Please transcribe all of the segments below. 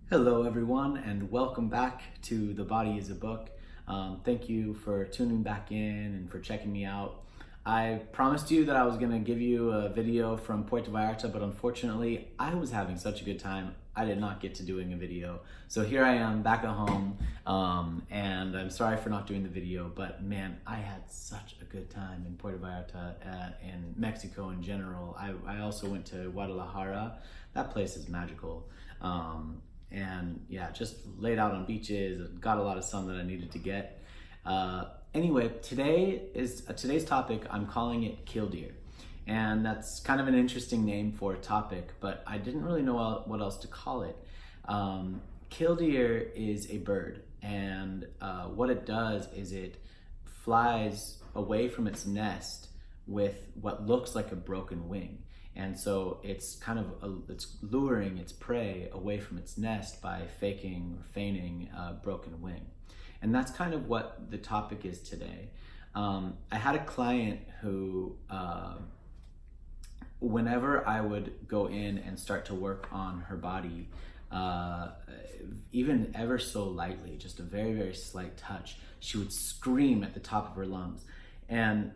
Hello everyone, and welcome back to The Body is a Book. Thank you for tuning back in and for checking me out. I promised you that I was going to give you a video from Puerto Vallarta, but unfortunately I was having such a good time I did not get to doing a video. So here I am back at home, and I'm sorry for not doing the video, but man, I had such a good time in Puerto Vallarta and Mexico in general. I also went to Guadalajara. That place is magical. And yeah, just laid out on beaches, got a lot of sun that I needed to get. Anyway, today's topic, I'm calling it Killdeer. And that's kind of an interesting name for a topic, but I didn't really know what else to call it. Killdeer is a bird, and what it does is it flies away from its nest with what looks like a broken wing. And so it's kind of it's luring its prey away from its nest by faking or feigning a broken wing. And that's kind of what the topic is today. I had a client who, whenever I would go in and start to work on her body, even ever so lightly, just a very, very slight touch, she would scream at the top of her lungs. And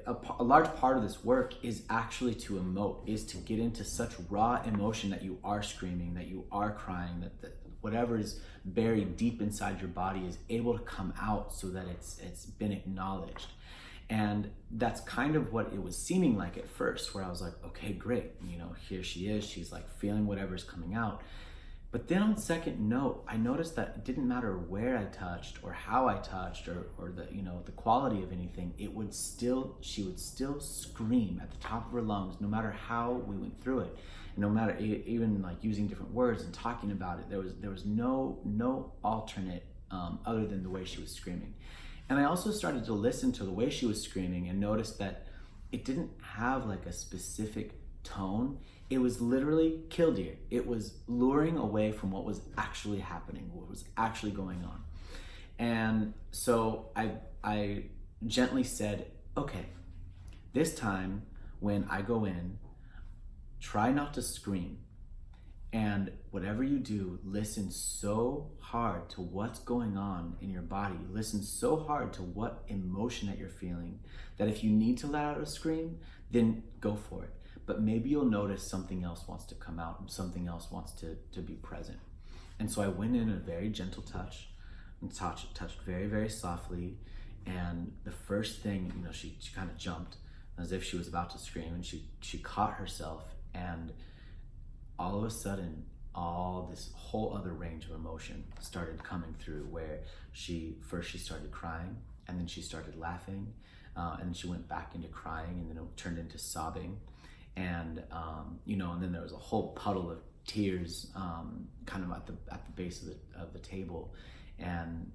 a large part of this work is actually to emote, is to get into such raw emotion that you are screaming, that you are crying, that whatever is buried deep inside your body is able to come out so that it's been acknowledged. And that's kind of what it was seeming like at first, where I was like, okay, great, here she is, she's like feeling whatever's coming out. But then on second note, I noticed that it didn't matter where I touched or how I touched or the quality of anything, she would still scream at the top of her lungs, no matter how we went through it. And no matter even like using different words and talking about it, there was no alternate other than the way she was screaming. And I also started to listen to the way she was screaming and noticed that it didn't have like a specific tone. It was literally Killdeer. It was luring away from what was actually happening, what was actually going on. And so I gently said, okay, this time when I go in, try not to scream. And whatever you do, listen so hard to what's going on in your body. Listen so hard to what emotion that you're feeling, that if you need to let out a scream, then go for it. But maybe you'll notice something else wants to come out, something else wants to be present. And so I went in a very gentle touch, and touched very, very softly. And the first thing, she kind of jumped as if she was about to scream, and she caught herself, and all of a sudden, all this whole other range of emotion started coming through, where she started crying, and then she started laughing, and she went back into crying, and then it turned into sobbing. And and then there was a whole puddle of tears, kind of at the base of the table, and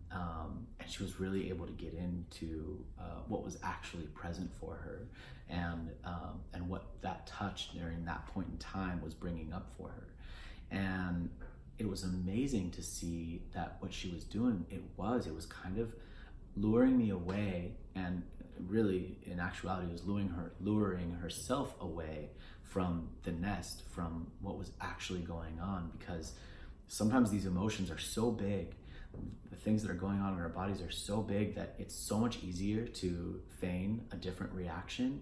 she was really able to get into what was actually present for her, and what that touch during that point in time was bringing up for her. And it was amazing to see that what she was doing, it was kind of luring me away, and really in actuality it was luring herself away from the nest, from what was actually going on. Because sometimes these emotions are so big, the things that are going on in our bodies are so big, that it's so much easier to feign a different reaction,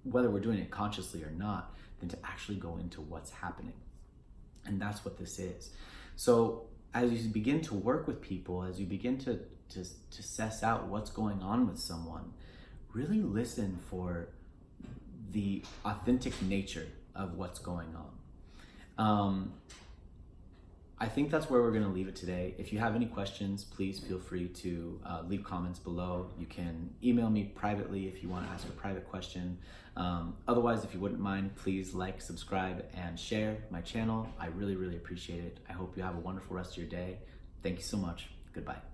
whether we're doing it consciously or not, than to actually go into what's happening. And that's what this is. So as you begin to work with people, as you begin to suss out what's going on with someone, really listen for the authentic nature of what's going on. I think that's where we're going to leave it today. If you have any questions, please feel free to leave comments below. You can email me privately if you want to ask a private question. Otherwise, if you wouldn't mind, please like, subscribe, and share my channel. I really, really appreciate it. I hope you have a wonderful rest of your day. Thank you so much. Goodbye.